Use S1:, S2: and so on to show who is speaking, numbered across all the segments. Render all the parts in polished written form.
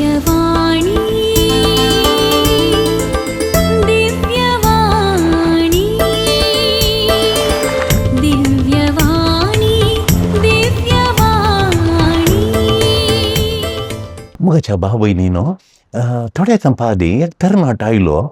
S1: दिव्यवाणी दिव्यवाणी दिव्यवाणी दिव्यवाणी.
S2: मगच्या भाऊ बहिणीनो थोड्या संपादी एक तरणाट आयलो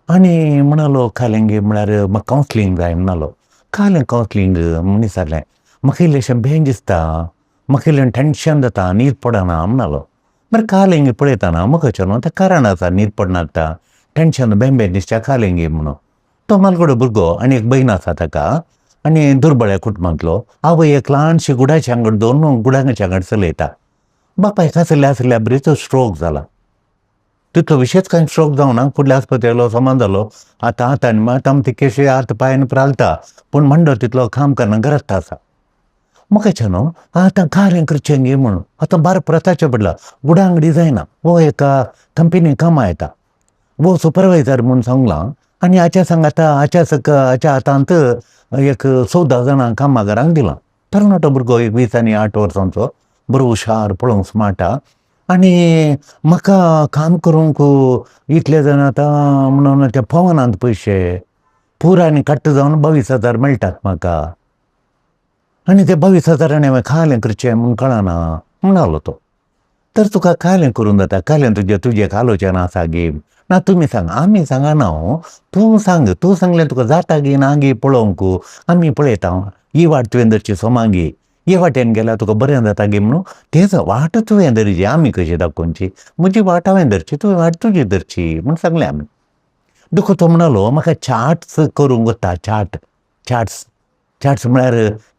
S2: आनी म्हणालो खालेंगे म्हळ्यार म्हाका कावन्सिलींग जाय म्हणालो. खालें कावन्सिलींग म्हूण विचारलें. म्हाका इल्लेशें भेंज दिसता, म्हाका इल्लें टेन्शन जाता, न्हीद पडना म्हणालो. बरें खालेंगे पळयतना म्हाका न्हू तें कारण आसा न्हीद पडना टेन्शन बेंबेन दिसता खालेंगे म्हणून. तो मालगडो भुरगो आनी एक भयण आसा ताका आनी दुर्बळ्या कुटुंबांतलो. आवय एक ल्हानशी गुडाच्या आंगड दवरून गुडांगाच्या आंगड चलयता. बापायक आसल्या बरीच स्ट्रोक जाला. तितलो विशेष कांय स्ट्रोक जावं ना, फुडल्या आस्पत्रेलो समान जालो. आतां ते केशी हात पांयान प्रालता पूण म्हणटा तितलो काम करना गरजता आसा. म्हाका न्हू आतां खारें करचें गे म्हणून आतां बार प्रताचे पडला. गुडांगडी जायना. वो एका कंपनीन कामां येता. वो सुपरवायझर म्हूण सांगलां आनी हाच्या सांग आतां हाच्या हातांत एक 14 जाणां कामागारांक दिलां. तरणाटो भुरगो एक 20 आनी 8 वर्सांचो, बरो हुशार, पळोवंक स्मार्ट आहा. आनी म्हाका काम करूंक इतले जाण आतां म्हणून त्या पवनांत पयशे पुराय कट्ट जावन 22,000 मेळटात म्हाका. आनी ते 22,000 हांवें खालें करचें म्हूण कळना म्हणालो तो. तर तुका खालें करूं जाता, खालें तुजें आलोचना आसा गे. ना तुमी सांग, आमी सांगना. तूं सांगलें तुका जाता गे ना गे पळोवंक, आमी पळयता. ही वाट तुवें धरची सोमागे, हे वाटेन गेल्यार तुका बरें जाता गे म्हणून. तेच वाट तुवें धरची, आमी कशी दाखोवची. म्हजी वाट हांवें धरची, तुवें वाट तुजी धरची म्हूण सांगलें आमी. देखून तो म्हणलो म्हाका चार्ट्स करूंक वता. चार्ट्स म्हळ्यार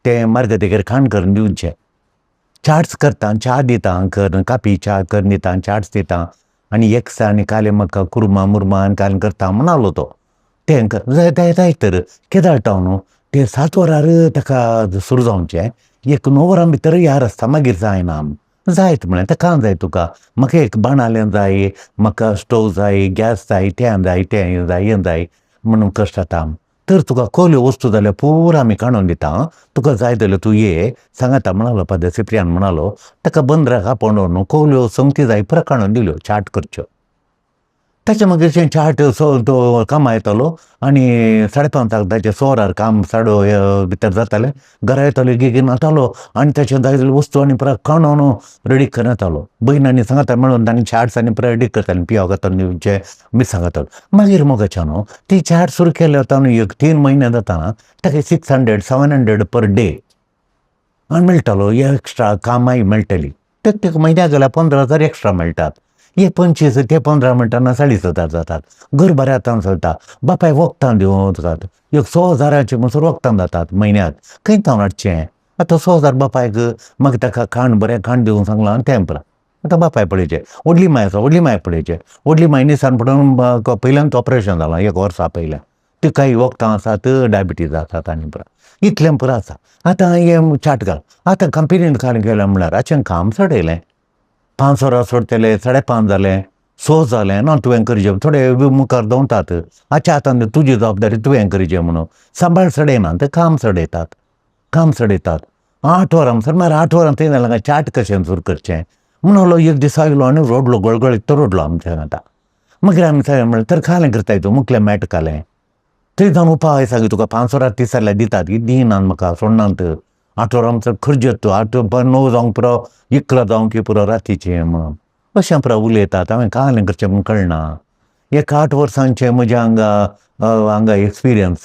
S2: ते मार्गदर्शक खाण करून दिवचे. चार्ट्स करता, च्या दिता कर, कापी च्या कर दिता, चार्ट्स दिता आनी एक्सा आनी काले म्हाका कुर्मा मुर्मा आनी कालें करता म्हणालो तो. तें जाय तर केदां हाडटा न्हू ते 7 वरार ताका सुरू जावचें. 1-9 वरां भितर ह्या रस्ता मागीर जायना. जायत म्हळें तें जाय तुका. म्हाका एक बाणालें जाय, म्हाका स्टोव जाय, गॅस जाय, तें जाय हें जाय म्हणून कश्ट जाता. तर तुका कसल्यो वस्तू जाल्यार पुरो आमी काडून दिता. तुका जाय जाल्यार तूं ये सांगाता म्हणालो. पाद्र सिप्रियान म्हणालो. ताका बंदराक आपोवन न्हू कसल्यो संगती जाय पुरो काडून दिल्यो चार्ट करच्यो. ताचे मागीर चार्ट तो कामां येतालो आनी 5:30 ताचे 6 वरार काम 6:30 भितर जातालें. घरा येतालो गिगीन येतालो आनी ताचे जाय जाल्यो वस्तू आनी पुरो काडून रेडी करून येतालो. भयणांनी सांगता मेळून तांणी चार्ट्स आनी पुरो रेडी करतालीं. पियो घातून दिवचे मी सांगतालो. मागीर मोगाच्या न्हू ती चार्ट सुरू केले वता न्हू 1-3 म्हयने जाता ताका 600-700 पर डे आनी मेळटालो. एक्स्ट्रा कामाय मेळटली. प्रत्येक म्हयन्याक गेल्यार 15,000 एक्स्ट्रा मेळटात. हे 25 ते 15 म्हणटाना 40,000 जातात. घर बरें आतां चलता. बापाय वखदां दिवं जातात. 100,000 म्हणसर वखदां जातात म्हयन्याक. खंय जावन हाडचें. आतां 100,000 बापायक मागीर ताका बरें खाण दिवंक सांगलां आनी तें पुरो. आतां बापाय पळयचें. व्हडली माय आसा व्हडली माय पळयचें. व्हडली माय निसान पडून पयल्यांत ऑपरेशन जालां 1 वर्सा पयलें. तिकाय वखदां आसात, डायबिटीज आसात आनी पुरो. इतलें पुरो आसा. आतां हें चार्ट घाल. आतां कंपनीन खाण गेलें म्हळ्यार हाचें काम चडयलें. 5 वरां सोडटले, 5:30 जालें, 6 जालें ना तुवें करचें. थोडे मुखार दवरतात. हाच्या हातान तुजी जबाबदारी तुवें करचें म्हणून. सांबाळ चडयनात, काम चडयतात. 8 वरां म्हणसर म्हळ्यार 8 वरां थंय जालें काय चार्ट कशें सुरू करचें म्हणलो. एक दीस आयलो आनी रडलो गळगळीत तो रडलो आमच्या आतां. मागीर आमी सांगलें म्हळ्यार तर खालें करताय तूं मुखलें मेळटा खालें. थंय जावन उपाय सांग तुका 5 वरां 30 जाल्यार दितात की दिनात म्हाका सोडनात. 8 वरां म्हणसर खर्जत 8-9 जावंक पुरो 11 जावंक पुरो रातीचें म्हणून अशें पुरो उलयतात. हांवें खालें करचें म्हूण कळना. 8 वर्सांचें म्हज्या हांगा एक्सपिरियन्स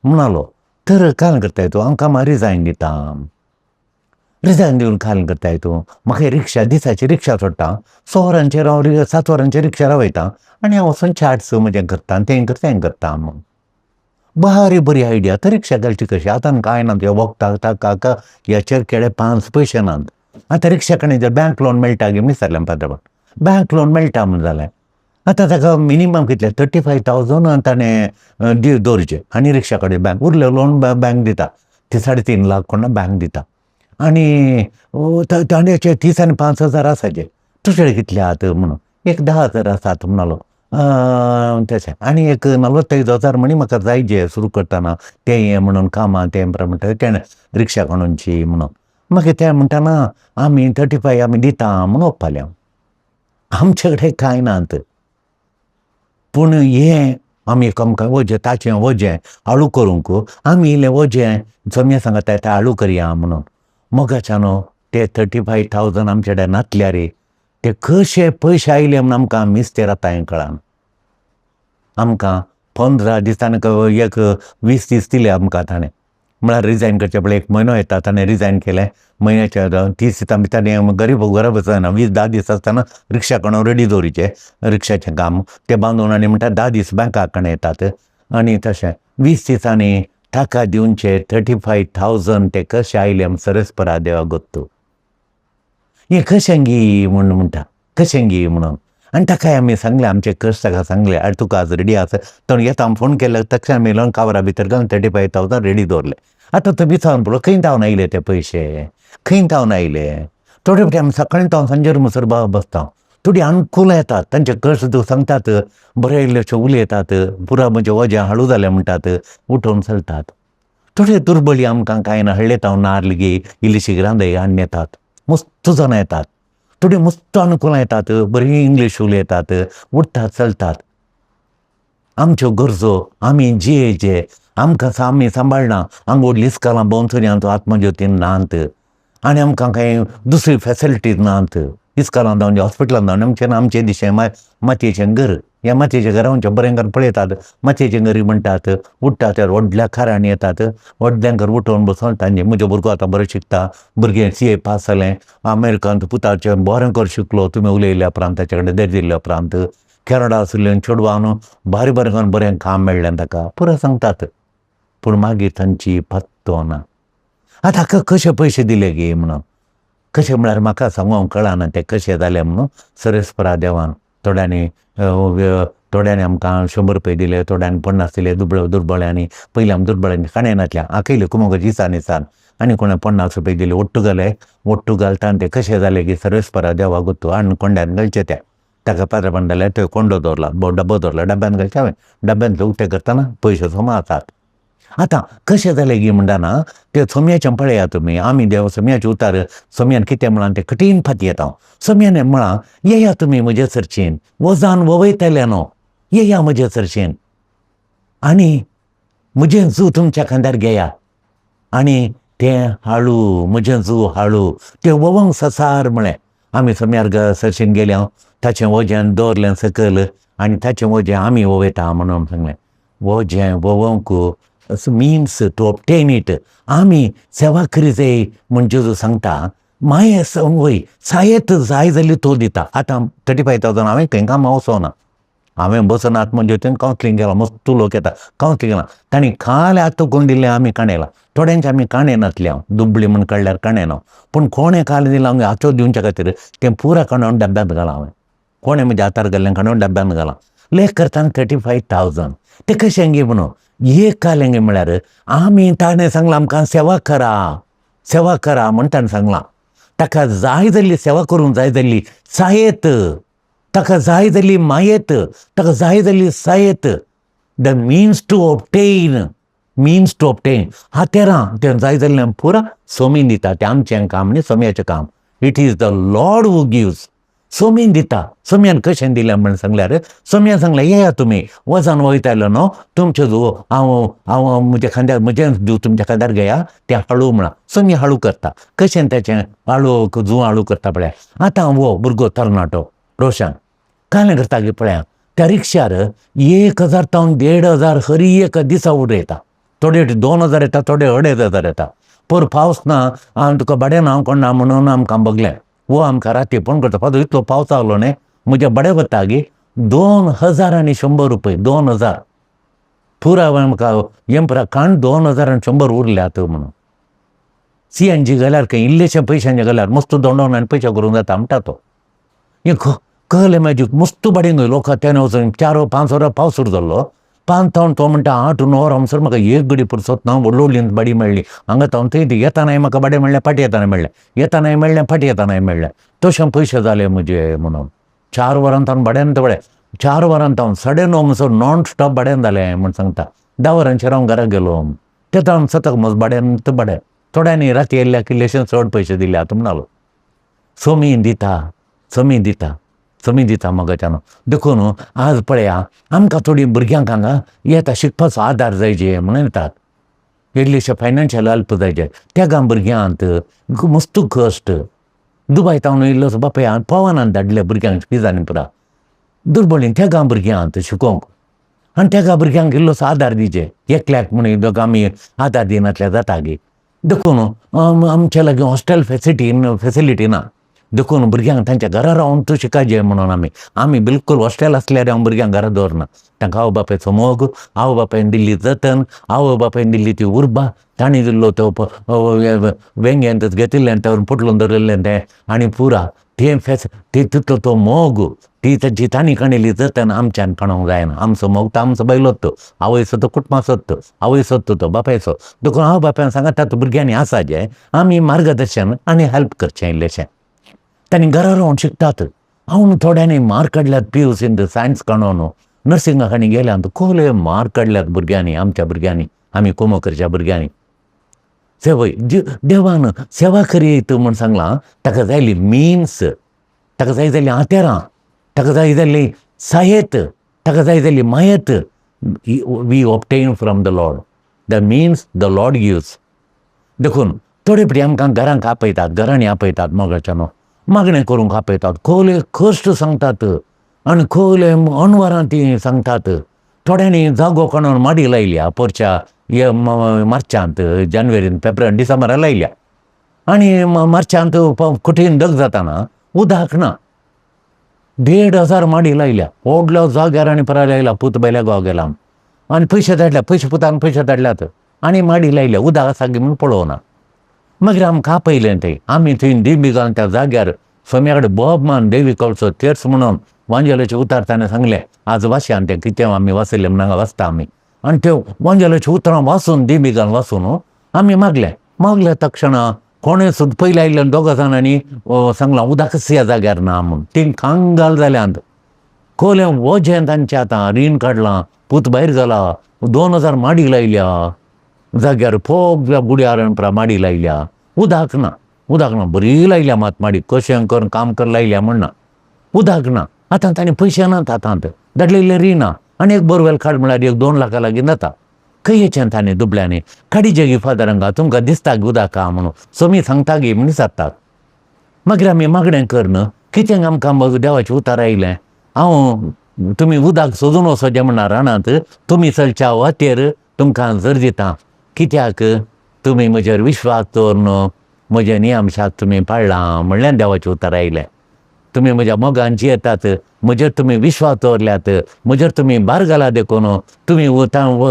S2: म्हणालो. तर खालें करताय तूं हांव कामां रिजायन दिता. रिजायन दिवन खालें करताय तूं. म्हाका रिक्षा दिसाची रिक्षा सोडटा. 6 वरांचेर हांव 7 वरांचेर रिक्षार वयता आनी हांव वचून चार्ट्स म्हजें करता आनी तें करता म्हूण. बरी आयडिया. तर रिक्षा घालची कशी. आतां कांय ना. वखदाक ताका ह्याचेर केळे 5 पयशे नात. आतां रिक्षा कडेन जर बँक लोन मेळटा गे विचारलें पाद्रबाब. बँक लोन मेळटा म्हूण जालें. आतां ताका मिनिमम कितलें 35,000 ताणें दवरचें आनी रिक्षा कडेन बँक उरलें लोन बँक दिता. ती 3.5 लाख कोणा बँक दिता. आनी ताणेचे 30 आनी 5,000 आसाचे. तुजे कितले आहात म्हणून. एक 10,000 आसात म्हणालो. तशें आनी एक 45,000 म्हणी म्हाका जाय जे सुरू करतना तें हें म्हणून कामां तें म्हणटा तें रिक्षा काडूनची म्हणून. मागीर तें म्हणटाना आमी 35 आमी दिता म्हणून ओप्पालें हांव. आमचे कडेन कांय नात. पूण हें आमी आमकां वजें ताचें वजें आळू करूंक आमी इल्लें वजें जमये सांगात तें आळू करया म्हणून. मोगाच्यान ते 35,000 आमचे कडेन नासल्यार ते कशे पयशे आयले म्हूण आमकां मिस्तेर आतां हें कळना. आमकां 15 दिसांनी एक 20 दीस दिले आमकां ताणें. म्हळ्यार रिजायन करचे पडलें. 1 म्हयनो येता ताणें रिजायन केलें. म्हयन्याच्या 30 दिसां भितर हें गरीब घरा बसना. 20-10 दीस आसतना रिक्षा कोण रेडी दवरिचें रिक्षाचें काम तें बांदून आनी म्हणटा 10 दीस बँकाक कोण येतात आनी तशें 20 दिसांनी ताका दिवचे 35,000 ते कशे आयले सरस्परा देवा गोत्तू. हें कशें गी म्हूण म्हणटा कशें गी म्हणून. आनी ताकाय आमी सांगलें आमचे कश्ट ताका सांगले आरे तुका आज रेडी आसा तो येता फोन केलो तक्षण मेलोन कावरा भितर घालून 35,000 रेडी दवरले. आतां तो विचारून पळय खंय तावन आयले ते पयशे खंय तावन आयले. थोडे फावटी आमी सकाळीं तावन सांजेर म्हणसर बसता. थोडी अनुकूल येतात तांचे कश्ट तूं सांगतात बरे इल्लेशे उलयतात पुरा म्हणजे वजें हाडू जालें म्हणटात उठोवन चलतात. थोडे दुर्बळी आमकां कांय ना हळ्ळे तावन नाल्ल गी इल्लीशी रांदय आनी येतात. मस्त जाणां येतात. थोडी मस्त अनुकूल येतात बरी इंग्लीश उलयतात उठतात चलतात. आमच्यो गरजो आमी जे आमकां आमी सांबाळना आंगोड लिस्कालां बोंसोऱ्यांत आत्मज्योतीन नात आनी आमकां कांय दुसरी फेसिलिटीज नात. इस्कालां जावन हॉस्पिटलान जावन आमचे दिशें मातयेचें घर ह्या मातयेच्या घरांच्या बरें घर पळयतात. मातयेचें घरी म्हणटात उठतात व्हडल्या खारांनी येतात व्हडलें घर उठोवन बसोन तांचे म्हजो भुरगो आतां बरो शिकता भुरगें CA पास जालें अमेरिकांत पुताचें बरें कर शिकलो तुमी उलयल्ल्या उपरांत ताचे कडेन दर दिल्ल्या उपरांत कॅनडा आशिल्लें चेडवान बारीक बारीक करून बरें काम मेळ्ळें ताका पुरो सांगतात. पूण मागीर तांची पत्तो ना. आतां हाका कशे पयशे दिले गे म्हणून कशें म्हळ्यार म्हाका सांगूंक कळना तें कशें जालें म्हणून सरस्परा देवान. थोड्यांनी आमकां 100 रुपया दिले थोड्यांनी 50 दिले दुर्बळ्यांनी पयलीं आमी दुर्बळ्यांनी खाणें नातल्या आखयले कुमोग दिसान आनी कोणें 50 रुपया दिले ओट्टू घालता आनी ते कशें जालें की सरस्परा देवा गोत्तू आनी कोंड्यान घालचे ताका पात्रापण जाल्यार थंय कोंडो दवरला डब्बो दवरला डब्यान घालचे हांवें डब्यान उक्ते करतना पयशे सोमा आसात. आतां कशें जालें गी म्हणटाना ते सोम्याचें पळया तुमी आमी देव सोम्याचे उतार सोम्यान कितें म्हळां तें कठीण फाती येता. सोम्यान म्हळां येया तुमी म्हजे सरचेन वजान वयतले न्हू येया म्हजे सरचेन आनी म्हजें जू तुमच्या खांद्यार घेया आनी तें हाळू म्हजें जू हाळू तें वोवंक ससार म्हळें. आमी सोम्यार सरचेन गेल्या ताचें वजें दवरलें सकयल आनी ताचें वजें आमी वोवयता म्हणून सांगलें. वजें वोवंक मिन्स टू ऑब्टेन इट आमी सेवा करी जाय म्हणजे जो सांगता माये वय सायेत जाय जाली तो दिता. आतां 35,000 हांवें खंय कामां वचोना हांवें बसून आत्मज्योतीन कावन्सिलींग केलां मस्त लोक येता कावन्सिलींग केलां तांणी काल आतां कोण दिल्लें आमी काणयलां थोड्यांचे आमी काणय नातल्या दुबळी म्हूण काडल्यार काणय ना पूण कोणें काल दिलां हाचो दिवच्या खातीर तें पुरा काणून डब्यांत घालां हांवें कोणें म्हज्या हातार घाल्लें काणून डब्यांत घालां. लेख करतना 35,000 तें कशें गे म्हणून एक कालें गे म्हळ्यार आमी ताणें सांगलां आमकां सेवा करा म्हूण ताणें सांगलां. ताका जाय जाल्ली सेवा करूंक जाय जाल्ली सायेत ताका जाय जाल्ली मायेत ताका जाय जाल्ली सायेत द मिन्स टू ऑब्टेन तें जाय जाल्लें पुरा सोमीन दिता तें आमचें काम न्ही सोम्याचें काम. It is the lord who gives सोमीन दिता. सोम्यान कशें दिलें म्हण सांगल्यार सोम्यान सांगलें येया तुमी वजान वयतालो न्हू तुमचो जो हांव म्हज्या खांद्यार म्हजें जीव तुमच्या खांद्यार घेया तें हाळू म्हणा सोमी हाळू करता. कशें तेचें हाळू जू हाळू करता पळया. आतां वो भुरगो तरणाटो रोशन कालें करता गे पळया त्या रिक्षार 1,000 तावन 1,500 हरी एक दिसा उडयता. थोडे 2,000 येता थोडे 2,500 येता. पर पावस ना हांव तुका बडें नांव कोण ना म्हणून आमकां बगलें वो आमकां राती फोन करता पावस इतलो पावस आसलो न्ही म्हजें बडें वता गे 2,000 आनी 100 रुपया 2,000 पुरा म्हाका हें पुरा काण 2,000 आनी 100 उरल्यात म्हणून. CNG घाल्यार खंय इल्लेशे पयशांचे घाल्यार मस्त दोंडोवन आनी पयशे करूंक जाता म्हणटा तो. हें कळलें मॅजीक मस्त बडें न्हय लोक तेन्ना वचून 4-5 वरां पावस सुरू जाल्लो 5 तावन तो म्हणटा 8-9 वरां म्हणसर म्हाका एक घडी पुरसत ना व्हडली बाडी मेळ्ळी हांगा तावन थंय येतानाय म्हाका बडें मेळ्ळें फाटी येताना मेळ्ळें येतानाय मेळ्ळें फाटी येतानाय मेळ्ळें तशें पयशे जाले म्हजे म्हणून. 4 वरां तावन बडें 4 वरां तावन 9:30 म्हणसर नॉन स्टॉप बडें जालें म्हण सांगता. 10 वरांचेर हांव घरा गेलो ते तावन सतक मज बडें थोड्यांनी राती येयल्ल्या किल्लेशे चड पयशे दिले आतां म्हणालो. सोमी दिता समी दिता मोगाच्यान देखून आज पळया आमकां थोडी भुरग्यांक हांगा येता शिकपाचो आदार जायचे म्हणून येतात इल्लेशे फायनान्शियल हेल्प जायचे त्या गा भुरग्यांत मस्त कश्ट दुबय तावन येयल्लो बापाय पवनान धाडले भुरग्यांक फिजांनी पुरा दुर्बळीन त्या गा भुरग्यांत शिकोवंक आनी त्या गा भुरग्यांक इल्लोसो आदार दिचे एकल्याक म्हणून दोग आमी आदार दिनातले जाता गे देखून आमच्या लागीं हॉस्टेल फेसिलिटी ना देखून भुरग्यांक तांच्या घरा रावन तूं शिकायचें म्हणून आमी बिलकूल हॉस्टेल आसल्यार हांव भुरग्यांक घरा दवरना तांकां आवय बापायचो मोग आवय बापायन दिल्ली जतन आवय बापायन दिल्ली ती उर्बा तांणी दिल्लो तो वेंगेन घेतिल्लें तें पुटलून दवरिल्लें तें आनी पुरा ते तितलो तो मोग ती तांची तांणी काडिल्ली जतन आमच्यान काडूंक जायना आमचो मोग तो आमचो बैलोत तो आवयचो तो कुटुंबाचोच तो आवयचोच तो बापायचो देखून आवय बापायन सांगता तो भुरग्यांनी आसा जे आमी मार्गदर्शन आनी हेल्प करचें इल्लेशें तांणी घरा रावन शिकतात हांव थोड्यांनी मार्क काडल्यात PUCंत सायन्स काडून नर्सिंगाक आनी गेल्यात खोले मार्क काडल्यात भुरग्यांनी आमच्या भुरग्यांनी आमी कोमकरच्या भुरग्यांनी सेवय देवान सेवा करीत म्हूण सांगलां ताका जायली मिन्स ताका जाय जाल्लीं आतेरां ताका जाय जाल्ली सायेत ताका जाय जाल्ली मायेत we obtain from the lord the means the lord gives देखून थोडे फाटी आमकां घरांक आपयतात घरांनी आपयतात मोगाच्यान मागणें करूंक आपयतात खोले कश्ट सांगतात आनी खोले अनवरां ती सांगतात थोड्यांनी जागो काडून माडी लायल्या पोरच्या मार्चांत जानेवारींत फेब्रुवारी डिसेंबराक लायल्या आनी मार्चांत कठीण दग जाताना उदक ना 1,500 माडी लायल्या व्हडल्या जाग्यार आनी परा लायला पूत बेल्या गांव गेला आनी पयशे धाडल्या पुतान पयशे धाडल्यात आनी माडी लायल्या उदक आसा गे म्हूण पळोवना मागीर आमकां आपयलें तें आमी थंय दिबिगान त्या जाग्यार स्वाम्या कडेन बोबमान देवी कडचो तेर्स म्हणून वांजेलाचें उतार ताणें सांगलें आज वाशयान तें कितें आमी वाचयलें म्हूण हांगा वाचता आमी आनी त्यो वांजेलाचीं उतरां वाचून दिबिगान वाचून आमी मागलें तक्षणा कोणें सुद्दां पयलीं आयिल्ल्या 2 जाणांनी सांगलां उदकच ह्या जाग्यार ना म्हूण तीं कांगाल जाल्यांत खोलें वजें तांचें आतां रीण काडलां पूत भायर जाला 2,000 माडी लायल्या जाग्यार फोग बुड्यार माडी लायल्या उदक ना बरी लायल्या मात माडी कशें करून काम कर लायल्या म्हणना उदक ना आतां तांणी पयशे नात आतांत धाडलेले रिणा आनी एक बोरवेल काड म्हळ्यार 1-2 लाखा लागीं जाता खंयच्यान ताणें दुबल्यांनी काडीचे गी फादरांका तुमकां दिसता गी उदक आहा म्हणून समी सांगता गे म्हूण सांगतात मागीर आमी मागणें करन कित्याक आमकां देवाचें उतार आयलें तुमी उदक सोदून वचचें म्हणना रानांत तुमी चलच्या वाटेर तुमकां जर दिता कित्याक तुमी म्हजेर विश्वास दवरन म्हजे नियमशाक तुमी पाळ्ळां म्हणल्यार देवाचें उतर आयलें तुमी म्हज्या मोगान जियेतात म्हजेर तुमी विश्वास दवरल्यात म्हजेर तुमी भार घाला देखून तुमी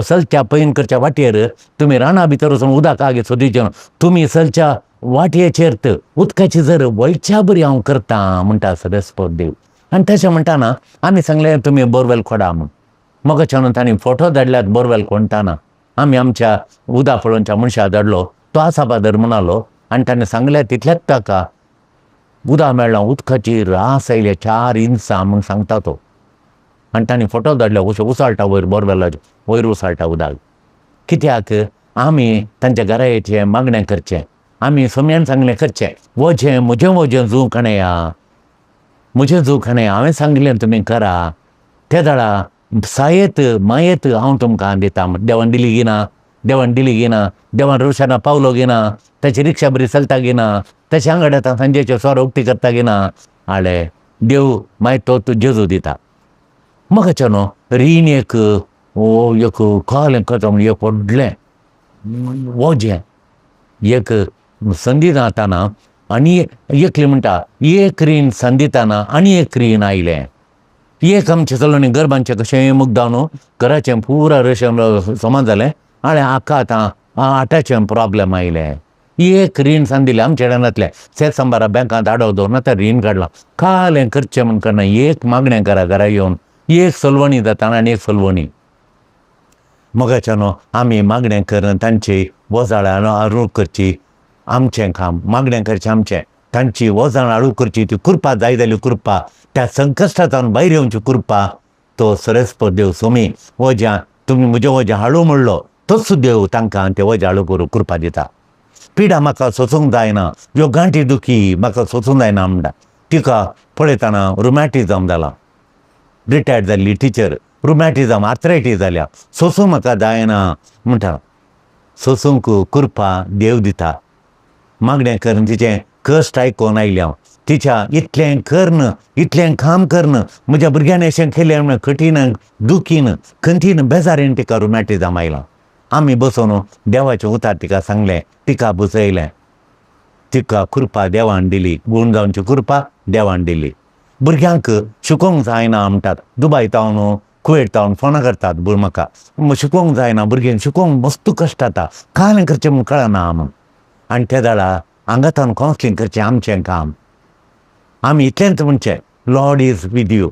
S2: चलच्या पैन करच्या वाटेर तुमी राना भितर वचून उदक आगे सोदीचें तुमी चलच्या वाटयेचेर उदकाची जर वयच्या बरी हांव करतां म्हणटा सरस्वत देव आनी तशें म्हणटाना आमी सांगलें तुमी बोरवेल खोडा म्हूण मोगाच्यान तांणी फोटो धाडल्यात बोरवेल खोडटाना आमी आमच्या उदा पळोवनच्या मनशाक धाडलो तो आसा बादर म्हणलो आनी ताणें सांगलें तितल्याच ताका उदक मेळ्ळां उदकाची रास आयल्या 4 इंचां म्हूण सांगता तो आनी ताणें फोटो धाडल्या अशें उसाळटा वयर बोरवेलाचे वयर उसाळटा उदक कित्याक आमी तांच्या घरा येचें मागणें करचें आमी सोम्यान सांगलें करचें म्हजें जूं खणया म्हजें जूं खणया हांवें सांगलें तुमी करा त्या दाळा सायेत मायेत हांव तुमकां दिता देवान दिली गिना देवान रोशाना पावलो गिना ताची रिक्षा बरी चलता गिना ताचे आंगड येता सांजेचे स्वर उक्ती करता गिना आले देव मागीर तो जेजू दिता म्हाका न्हू रीण एक कळ्ळें कथा म्हण एक व्हडलें वजें एक संदी जाताना आनी एकली म्हणटा एक रीण संदिताना आनी एक रीण आयलें एक आमचें चलोनी गरबांचें कशें मुग्दावन घराचें पुरा रेशन समान जालें आनी हाका आतां आटाचें प्रॉब्लेम आयलें एक रीण सांदिलें आमचे रानांतलें शेत सांबारा बँकांत आडव दवरून आतां रीण काडलां कालें करचें म्हण करना एक मागणें करा घरा येवन एक सलवणी जाता आनी एक सलवणी मोगाच्यान आमी मागणें करून तांची वजाळां आरूळ करची आमचें काम मागणें करचें आमचें तांची वजां आळू करची ती कृपा जाय जाली कृपा त्या संकश्टांतल्यान भायर येवची कृपा तो सरस्वत देव सोमी वज्यां तुमी म्हजें वजें हाडू म्हणलो तोच देव तांकां तें वजें हाडू करूं कृपा दिता पिडा म्हाका सोसूंक जायना ह्यो गांठी दुखी म्हाका सोसूंक जायना म्हणटा तिका पळयतना रुमॅटिझम जाला, रिटायर्ड जाल्ली टिचर, रुमॅटिझम आर्थरायटीस जाल्या, सोसूं म्हाका जायना म्हणटा. सोसूंक कृपा देव दिता. मागणें करून तिचें कश्ट आयकोन आयलें हांव. तिच्या इतलें करन, इतलें काम करन, म्हज्या भुरग्यान अशें केलें म्हण कठीण दुखीन खंतीन बेजारीन तिका रुमॅटिझम आयलां. आमी बसून देवाचें उतार तिका सांगलें, तिका बुजयलें. तिका कृपा देवान दिली, गुण जावची कृपा देवान दिली. भुरग्यांक शिकोवंक जायना म्हणटात. दुबय तावन कुवेट तावन फोनां करतात म्हाका, शिकोवंक जायना, भुरग्यांक शिकोवंक मस्त कश्ट जाता, कालें करचें म्हूण कळना म्हूण. आनी त्या दाडा हांगातान कावन्सिलींग करचें आमचें काम. आमी इतलेंच म्हणचें, लॉर्ड इज विथ यू.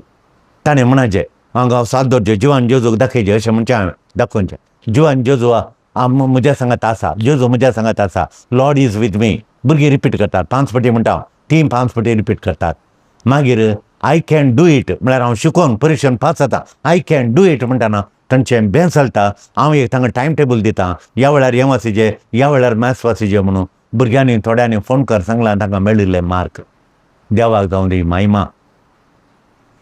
S2: ताणें म्हणाचें हांगा साथ दवरचें, जिवान जेजूक दाखयचें अशें म्हणचें हांवें दाखोवचें. जिवान जेजू म्हज्या सांगात आसा, जेजू म्हज्या सांगात आसा, लॉर्ड इज वीथ मी. भुरगीं रिपीट करतात, 5 फावटी म्हणटा, 3-5 फावटी रिपीट करतात. मागीर आय कॅन डू इट म्हळ्यार हांव शिकोवन परिक्षेन पास जाता. आय कॅन डू इट म्हणटाना तांचें बेंस चलता. हांव एक तांकां टायम टेबल दितां, ह्या वेळार हें वाचिचें, ह्या वेळार मॅथ्स वाचिचें म्हणून. भुरग्यांनी थोड्यांनी फोन कर सांगलां, तांकां मेळिल्ले मार्क. देवाक जावं दी महिमा.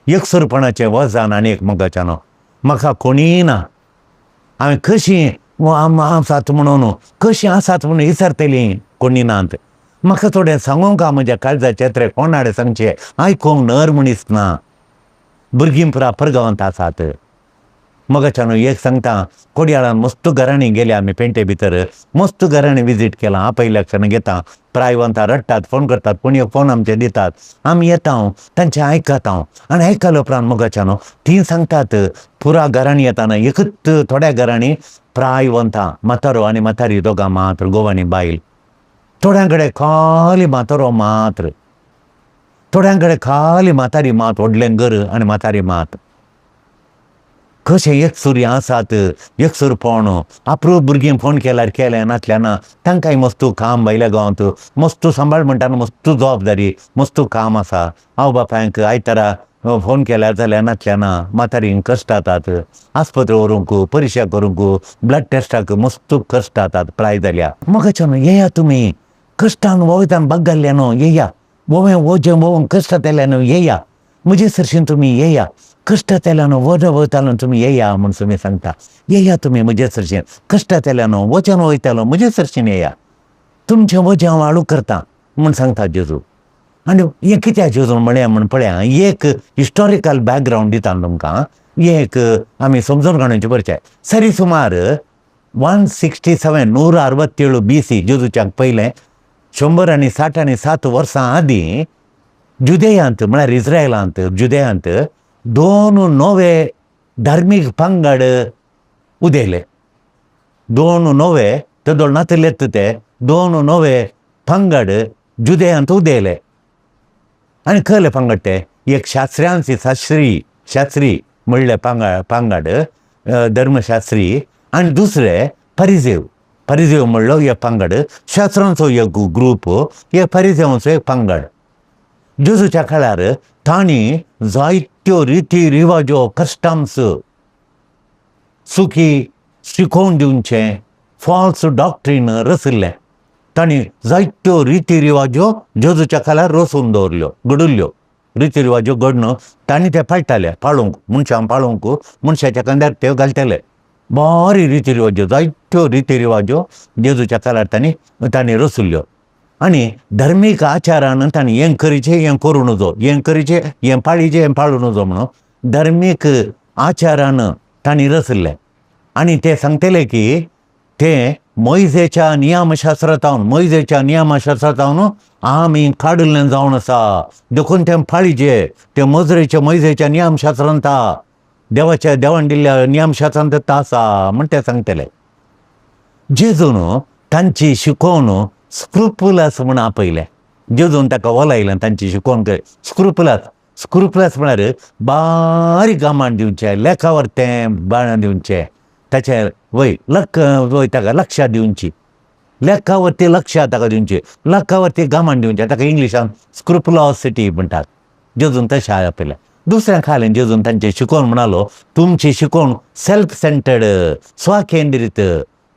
S2: एकसुरपणाचें वजन आनी एक मोगाच्यान म्हाका कोणीय ना. हांवें कशीं आसात म्हणून, कशीं आसात म्हणून विचारतलीं, कोणी नात. म्हाका थोडें सांगूंक म्हज्या काळजाचें तें कोणाडें सांगचें, आयकूंक नर मनीस ना. भुरगीं पुरा परगांवांत आसात. मोगाच्यान एक सांगता, कोडयाळान मस्त घरांनी गेले आमी पेंटे भितर, मस्त घरांनी विजीट केलां. आपयल्या क्षण घेता, प्रायवंतां रडटात, फोन करतात, कोणी फोन आमचे दितात. आमी येता, तांचें आयकता. आनी आयकल्या उपरांत मोगाच्यान तीं सांगतात, पुरा घरांनी येताना एकच थोड्या घरांनी प्रायवंतां, म्हातारो आनी म्हातारी दोगां मात्र, घोव आनी बायल. थोड्यां कडेन खाली म्हातारो मात्र, थोड्यां कडेन खाली म्हातारी मात, व्हडलें घर आनी म्हातारी मात. कशें एकसूर आसात, एकसूरपण. अप्रूप भुरगीं फोन केल्यार केलें, नातल्या ना. तांकांय मस्त काम भायल्या गांवांत, मस्त सांबाळ म्हणटाना मस्त जबाबदारी, मस्त काम आसा. आवय बापायक आयतारा फोन केल्यार जाल्यार नातल्या ना. म्हातारींक कश्ट जातात, आस्पत्री व्हरूंक, परिक्षा करूंक, ब्लड टेस्टाक मस्त कश्ट जातात, प्राय जाल्या. मोगाच्यान येया तुमी, कश्टान वोयतान बग्गल्ल्या न्हू, येया. वोवें वोजें वोवंक कश्ट येयल्यान येया. म्हजे सरशीन तुमी येया. कश्टात येयल्यान वोजा वयतालो तुमी येया म्हूण तुमी सांगता. येया तुमी म्हजे सरशीन. कश्टात येयल्यान वचन वयतालो म्हजे सरशीन येया. तुमचें वजें हांव हाडूं करता म्हूण सांगता जेजू. आनी हें कित्याक जेजून म्हळें म्हूण पळया, एक हिस्टॉरिकल बॅकग्रावंड दिता तुमकां. एक आमी समजून काडूचें बरचें. सरी सुमार 167 167 BC जेजूच्याक पयलें 167 वर्सां आदीं जुदेयांत म्हळ्यार इस्रायलांत, जुदेयांत 2 नवे धार्मीक पंगड उदेले. 2 नवे तेदोळ नातलेत ते 2 नवे पंगड जुदेयांत उदेले. आनी खंयले पंगड ते? एक शास्त्री म्हणले पंगड, धर्मशास्त्री, आनी दुसरे फरिजेव म्हणलो एक पंगड, शास्त्रांचो एक ग्रूप, एक फरिजेवांचो एक पंगड. जेजूच्या काळार तांणी जायत्यो रिती रिवाजो, कस्टम्स सुखी शिकोवन दिवचें, फॉल्स डॉक्ट्रीन रचल्लें. तांणी जायत्यो रिती रिवाजो जेजूच्या काळार रचून दवरल्यो, घडुल्ल्यो. रिती रिवाजो घडोवन तांणी ते पाळटाले, पाळूंक, मनशांक पाळूंक, मनशाच्या कांद्यार ते घालताले. बरी रिती रिवाजो, जायत्यो रिती रिवाजो जेजूच्या काळार तांणी रचुल्ल्यो. आनी धर्मीक आचारान तांणी हें करीचें, हें करूं नजो, हें करीचें, हें पाळीचें, हें पाळूं नजो म्हणून धर्मीक आचारान तांणी रचल्लें. आनी ते सांगतले की ते मोइजेच्या नियमशास्त्रांतावन आमी काडिल्लें जावन आसा, देखून तें पाळीचें, ते मोइजेच्या नियमशास्त्रांत, देवान दिल्ल्या नियमशास्त्रांत आसा म्हण ते सांगतले. जेजून तांची शिकोवन स्क्रुपुलस म्हूण आपयलें. जेजून ताका वलायलें तांची शिकोवन स्क्रुपुलस म्हळ्यार बारीक गामान दिवचें, लेखावरतें बाण दिवचें, ताचेर ताका लक्ष दिवची, लेखावरती लक्ष ताका दिवचें, लेखावरती गामान दिवचें, ताका इंग्लिशान स्क्रुपुलॉसिटी म्हणटात. जेजून तशें आपयलें. दुसऱ्या खालें जेजून तांचें शिकोवन म्हणालो, तुमची शिकोवन सेल्फ सेंटर्ड, स्वाकेंद्रीत,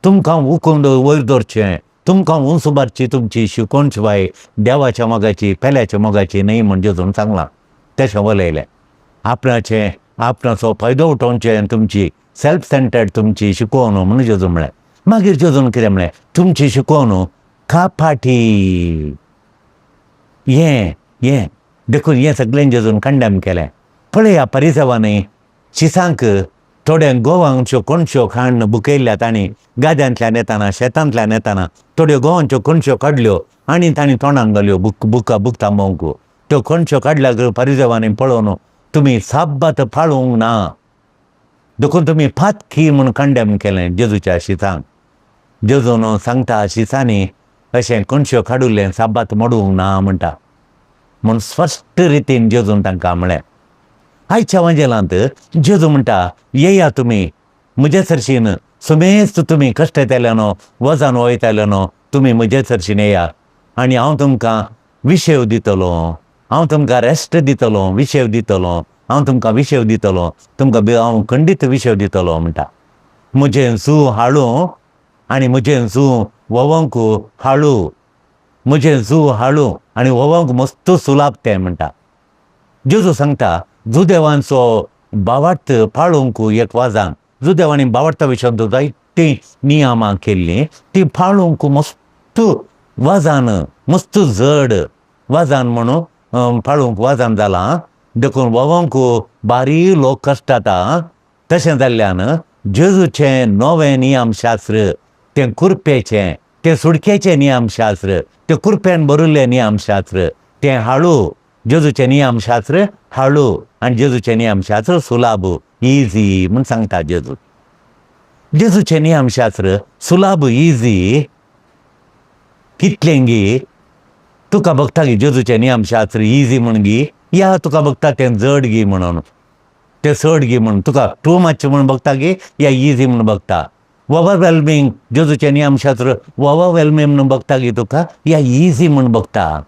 S2: तुमकां उखून वयर दवरचें, तुमकां उंच उबारची तुमची शिकोण शिवाय देवाच्या मोगाची पेल्याच्या मोगाची न्ही म्हण जेजून सांगलां तशें उलयलें. आपणाचो फायदो उठोवचे तुमची सेल्फ सेंटर्ड तुमची शिकोवन म्हणून जेजून म्हळें. मागीर जेजून कितें म्हळें, तुमची शिकोवन कापाटी. हें देखून हें सगळें जेजून कंडेम केलें. पळया परिसेवांनी शिसांक थोड्या गोवांच्यो कोणश्यो खाण बुकयल्ल्या तांणी गाद्यांतल्यान येताना शेतांतल्यान येताना थोड्यो गोवांच्यो कोणश्यो काडल्यो आनी तांणी तोंडान घाल्यो बुकता मोंक. त्यो कोणश्यो काडल्या परिसेवांनी पळोवन तुमी साब्बात पाळूंक ना देखून तुमी फातकी म्हूण कंडेम केलें जेजूच्या शिसांक. जेजून सांगता शिसांनी अशें कोणश्यो काडुल्लें साब्बात मोडूंक ना म्हणटा म्हूण स्पश्ट रितीन जेजून तांकां म्हळें. आयच्या वांजेलांत जेजू म्हणटा येया तुमी म्हजे सरशीन सुमेस्त तुमी कश्ट येतल्यानो वजान वयतल्यानो तुमी म्हजे सरशीन येया आनी हांव तुमकां विशेव दितलो. हांव तुमकां रेस्ट दितलो, विशेव दितलो. हांव तुमकां विशेव दितलो, तुमकां हांव खंडीत विशेव दितलो म्हणटा. म्हजें झू हाळू आनी म्हजें झू वोवंक हाळू. म्हजें झू हाळू आनी वोवंक मस्त सुलाभ तें म्हणटा. जेजू सांगता जुदेवांचो बावार्थ पाळूंक एक वाजान जुदेवांनी बावार्था विशयां जायतीं नियमां केल्लीं ती पाळूंक मस्त वाजान मस्त जड वाजान म्हणून पाळूंक वाजान जालां. देखून वोवंक बारी लोक कश्ट जाता. तशें जाल्ल्यान जेजूचें नवें नियमशास्त्र तें कुरपेचें तें सुडकेचें नियमशास्त्र तें कुरपेन बरयल्लें नियमशास्त्र तें हाळू. जेजूचें नियमशास्त्र हाळू आनी जेजूचें नियमशास्त्र सुलाभ इजी म्हूण सांगता जेजू. जेजूचें नियमशास्त्र सुलाभ इजी कितलें गी तुका बगता गी जेजूचें नियमशास्त्र इजी म्हूण गी या तुका बगता तें जड गी म्हणून तें चड गी म्हूण तुका टू मच म्हूण बगता गी या इजी म्हूण बगता. ओवरवेल्मींग जेजूचें नियमशास्त्र ओवरवेल्मींग म्हूण बगता गी तुका या इजी म्हूण बगता.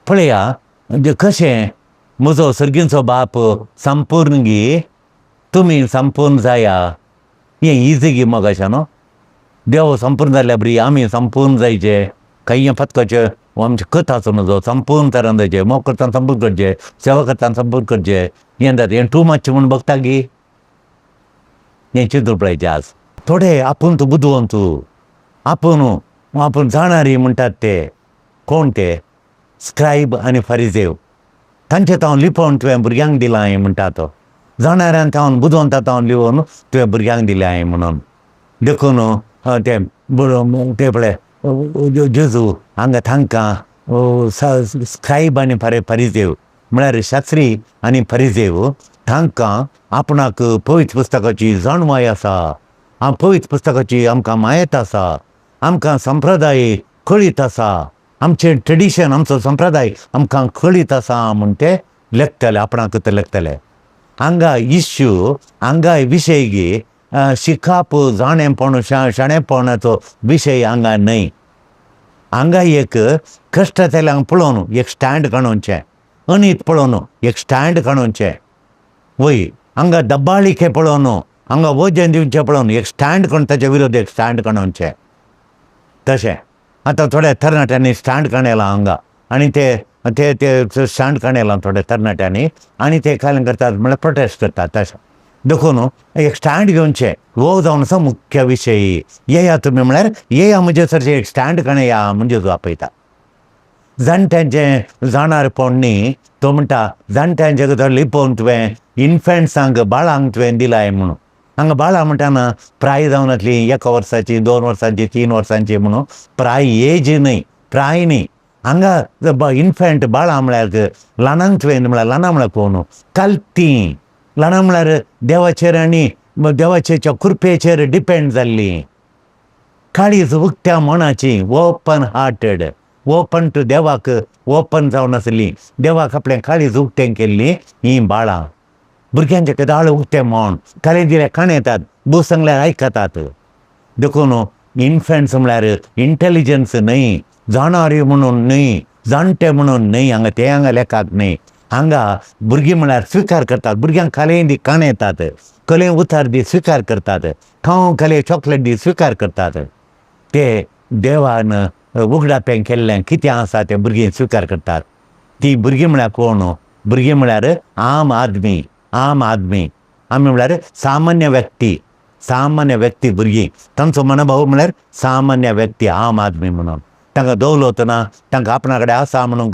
S2: पळया कशें म्हजो सर्गींचो बाप संपूर्ण गी तुमी संपूर्ण जाया हें इजी गी मग अशें न्हू. देव संपूर्ण जाल्ल्या बरी आमी संपूर्ण जायचे काही फतकाचे आमचे कथ आसूं नजो संपूर्ण तरान जायचे मोग करतना संपूर्ण करचे सेवा करतना संपूर्ण करचे हें जाता हें टू मच म्हूण बगता गी हें चिंतून पळयचें आज. थोडे आपूण तूं बुदवंत आपूण जाणारी म्हणटात ते कोण ते स्क्रायब आनी फरिसेव तांचे तावन लिपोवन तुवें भुरग्यांक दिलां हांवें म्हणटा तो. जाणाऱ्यान तावन बुदवंता तावन लिपोवन तुवें भुरग्यांक दिलें हांवें म्हणून. देखून ते पळय जेजू हांगा तांकां स्क्रायब आनी फरिसेव म्हळ्यार शास्त्री आनी फरिसेव तांकां आपणाक पवित्र पुस्तकाची जाणवाय आसा. पवित्र पुस्तकाची आमकां मायेत आसा. आमकां संप्रदाय कळीत आसा. आमचें ट्रेडिशन आमचो संप्रदाय आमकां कळीत आसा म्हूण ते लेखतले आपणाक ते लेखतले. हांगा इश्यू हांगा विशय गी शिकप जाणेपण शाणेपणाचो विशय हांगा न्हय. हांगा एक कश्ट जाल्यांक पळोवन एक स्टँड काडोवचें अनीत पळोवन एक स्टँड काडोवचें वय हांगा दब्बाळीके पळोवन हांगा वजें दिवचें पळोवन एक स्टँड काडून ताच्या विरोध एक स्टँड काडोवचें. तशें आतां थोड्या तरणाट्यांनी स्टँड काडयलां हांगा आनी ते स्टँड काडयलां थोड्या तरणाट्यांनी आनी ते काय करतात म्हळ्यार प्रोटेस्ट करतात. तशें देखून एक स्टँड घेवचें हो जावन आसा मुख्य विशय. येया तुमी म्हळ्यार येया म्हजे सरचे एक स्टँड काडया म्हणजे जो आपयता. जाणट्यांचें जाणारपण न्ही तो म्हणटा जाणट्यांचे भितर लिपोवन तुवें इन्फंट्सांक बाळांक तुवें दिलाय म्हणून. हांगा बाळां म्हणटाना प्राय जावन येतली 1 वर्साची 2 वर्सांची 3 वर्सांची म्हणून प्राय एज न्हय प्राय न्ही. हांगा इन्फंट बाळां म्हळ्यार ल्हानांक तुवें म्हळ्यार ल्हानां म्हळ्यार कोण कालतीं ल्हानां म्हळ्यार देवाचेर आनी देवाच्या कृपेचेर डिपेंड जाल्लीं काळीज उक्त्या मनाची ओपन हार्टेड ओपन टू देवाक ओपन जावन आसलीं देवाक आपलें काळीज उक्तें केल्लीं हीं बाळां. भुरग्यांचे केदाळ उक्तें म्हण काले दिले काणयतात बूक सांगल्यार आयकतात. देखून इन्फंट्स म्हळ्यार इंटेलिजन्स न्हय जाणारी म्हणून न्हय जाणटे म्हणून न्हय हांगा ते हांगा लेखाक न्हय. हांगा भुरगीं म्हळ्यार स्विकार करतात. भुरग्यांक कालें दी काणयतात कलें उतार दी स्विकार करतात. खावंक काले चॉकलेट दी स्विकार करतात. ते देवान उगडाप्यान केल्लें कितें आसा तें भुरगीं स्विकार करतात. ती भुरगीं म्हळ्यार कोण? भुरगीं म्हळ्यार आम आदमी. आमी म्हळ्यार सामान्य व्यक्ती भुरगीं. तांचो मनोभाव म्हळ्यार सामान्य व्यक्ती, आम आदमी म्हणून. तांकां दौलत ना, तांकां आपणा कडेन आसा म्हणून